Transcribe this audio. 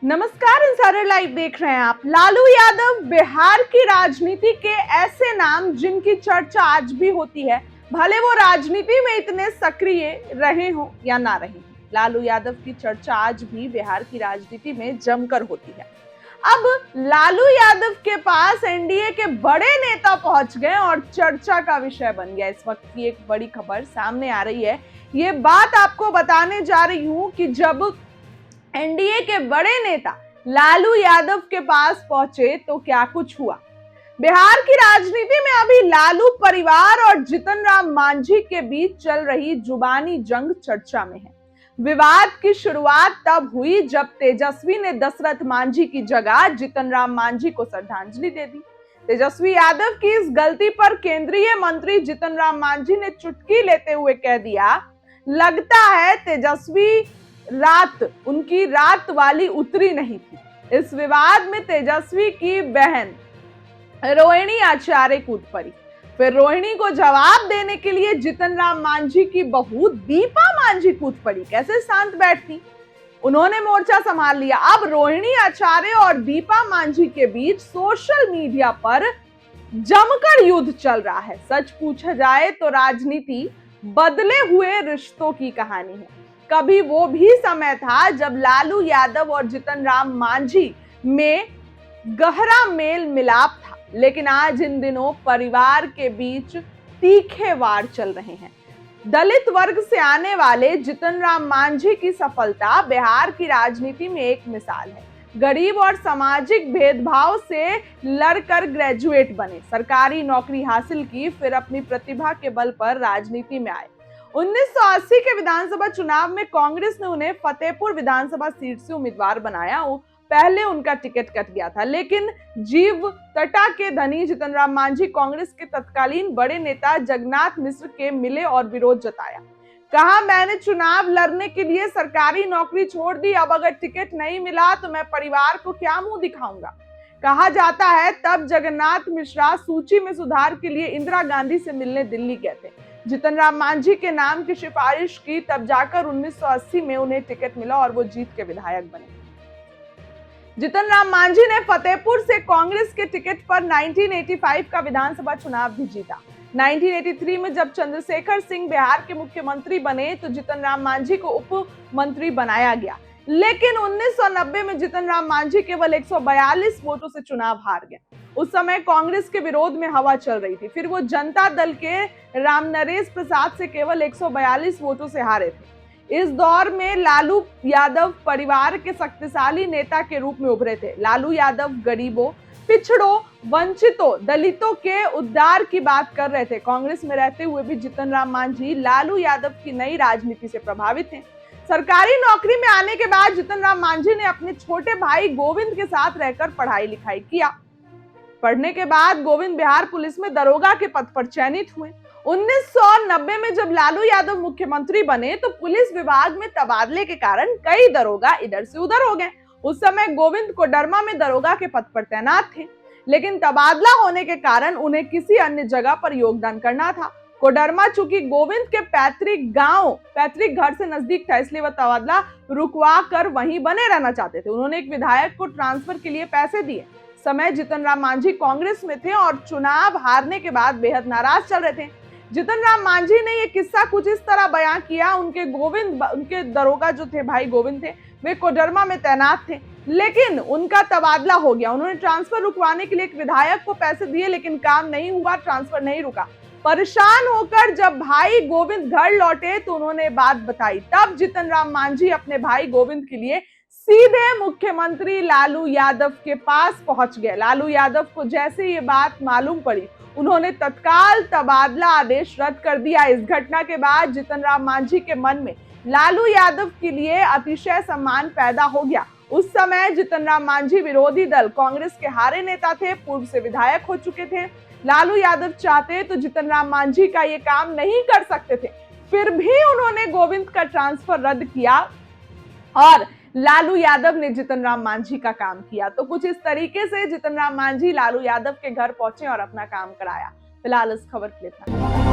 नमस्कार, insider live देख रहे हैं आप। लालू यादव बिहार की राजनीति के ऐसे नाम जिनकी चर्चा आज भी होती है, भले वो राजनीति में इतने सक्रिय रहे हो या ना रहे। लालू यादव की चर्चा आज भी बिहार की राजनीति में जमकर होती है। अब लालू यादव के पास एनडीए के बड़े नेता पहुंच गए और चर्चा का विषय बन गया। इस वक्त की एक बड़ी खबर सामने आ रही है। ये बात आपको बताने जा रही हूं कि जब एनडीए के बड़े नेता लालू यादव के पास पहुंचे तो क्या कुछ हुआ। बिहार की राजनीति में अभी लालू परिवार और जीतन राम मांझी के बीच चल रही जुबानी जंग चर्चा में है। विवाद की शुरुआत तब हुई जब तेजस्वी ने दशरथ मांझी की जगह जीतन राम मांझी को श्रद्धांजलि दे दी। तेजस्वी यादव की इस गलती पर केंद्रीय मंत्री जीतन राम मांझी ने चुटकी लेते हुए कह दिया, लगता है तेजस्वी उनकी रात वाली उतरी नहीं थी। इस विवाद में तेजस्वी की बहन रोहिणी आचार्य कूद पड़ी। फिर रोहिणी को जवाब देने के लिए जीतन राम मांझी की बहू दीपा मांझी कूद पड़ी। कैसे शांत बैठती, उन्होंने मोर्चा संभाल लिया। अब रोहिणी आचार्य और दीपा मांझी के बीच सोशल मीडिया पर जमकर युद्ध चल रहा है। सच पूछा जाए तो राजनीति बदले हुए रिश्तों की कहानी है। कभी वो भी समय था जब लालू यादव और जीतन राम मांझी में गहरा मेल मिलाप था, लेकिन आज इन दिनों परिवार के बीच तीखे वार चल रहे हैं। दलित वर्ग से आने वाले जीतन राम मांझी की सफलता बिहार की राजनीति में एक मिसाल है। गरीब और सामाजिक भेदभाव से लड़कर ग्रेजुएट बने, सरकारी नौकरी हासिल की, फिर अपनी प्रतिभा के बल पर राजनीति में आए। 1980 के विधानसभा चुनाव में कांग्रेस ने उन्हें फतेहपुर विधानसभा सीट से उम्मीदवार बनाया। पहले उनका टिकट कट गया था, लेकिन जीव तटा के धनी जीतन राम मांझी कांग्रेस के तत्कालीन बड़े नेता जगन्नाथ मिश्र के मिले और विरोध जताया। कहा, मैंने चुनाव लड़ने के लिए सरकारी नौकरी छोड़ दी, अब अगर टिकट नहीं मिला तो मैं परिवार को क्या मुंह दिखाऊंगा। कहा जाता है तब जगन्नाथ मिश्रा सूची में सुधार के लिए इंदिरा गांधी से मिलने दिल्ली गए थे। जीतन राम मांझी के नाम की सिफारिश की, तब जाकर 1980 में उन्हें टिकट मिला और वो जीत के विधायक बने। जीतन राम मांझी ने फतेहपुर से कांग्रेस के टिकट पर 1985 का विधानसभा चुनाव भी जीता। 1983 में जब चंद्रशेखर सिंह बिहार के मुख्यमंत्री बने तो जीतन राम मांझी को उप मंत्री बनाया गया, लेकिन 1990 में जीतन राम मांझी केवल 142 वोटों से चुनाव हार गए। उस समय कांग्रेस के विरोध में हवा चल रही थी। फिर वो जनता दल के रामनरेश प्रसाद से केवल 142 वोटों से हारे थे। इस दौर में लालू यादव परिवार के शक्तिशाली नेता के रूप में उभरे थे। लालू यादव गरीबों, पिछड़ों, वंचितों, दलितों के उद्धार की बात कर रहे थे। कांग्रेस में रहते हुए भी जीतन राम मांझी लालू यादव की नई राजनीति से प्रभावित थे। सरकारी नौकरी में आने के बाद जीतन राम मांझी ने अपने छोटे भाई गोविंद के साथ रहकर पढ़ाई लिखाई किया। पढ़ने के बाद गोविंद बिहार पुलिस में दरोगा के पद पर चयनित हुए। 1990 में जब लालू यादव मुख्यमंत्री बने तो पुलिस विभाग में तबादले के कारण कई दरोगा इधर से उधर हो गए। उस समय गोविंद कोडरमा में दरोगा के पद पर तैनात थे, लेकिन तबादला होने के कारण उन्हें किसी अन्य जगह पर योगदान करना था। कोडरमा चूंकि गोविंद के पैतृक घर से नजदीक था, इसलिए वह तबादला रुकवा कर वहीं बने रहना चाहते थे। उन्होंने एक विधायक को ट्रांसफर के लिए पैसे दिए। समय जीतन राम मांझी कांग्रेस में थे और चुनाव हारने के बाद बेहद नाराज चल रहे थे। जीतन राम मांझी ने ये किस्सा कुछ इस तरह बयां किया, उनके दरोगा जो थे भाई गोविंद थे, वे कोडरमा में तैनात थे, लेकिन उनका तबादला हो गया। उन्होंने ट्रांसफर रुकवाने के लिए एक विधायक को पैसे दिए, लेकिन काम नहीं हुआ, ट्रांसफर नहीं रुका। परेशान होकर जब भाई गोविंद घर लौटे तो उन्होंने बात बताई। तब जीतन राम मांझी अपने भाई गोविंद के लिए सीधे मुख्यमंत्री लालू यादव के पास पहुंच गए। लालू यादव को जैसे ये बात मालूम पड़ी, उन्होंने तत्काल तबादला आदेश रद्द कर दिया। इस घटना के बाद जीतन राम मांझी के मन में लालू यादव के लिए अतिशय सम्मान पैदा हो गया। उस समय जीतन राम मांझी विरोधी दल कांग्रेस के हारे नेता थे, पूर्व से विधायक हो चुके थे। लालू यादव चाहते तो जीतन राम मांझी का ये काम नहीं कर सकते थे, फिर भी उन्होंने गोविंद का ट्रांसफर रद्द किया और लालू यादव ने जीतन राम मांझी का काम किया। तो कुछ इस तरीके से जीतन राम मांझी लालू यादव के घर पहुंचे और अपना काम कराया। फिलहाल इस खबर के लिए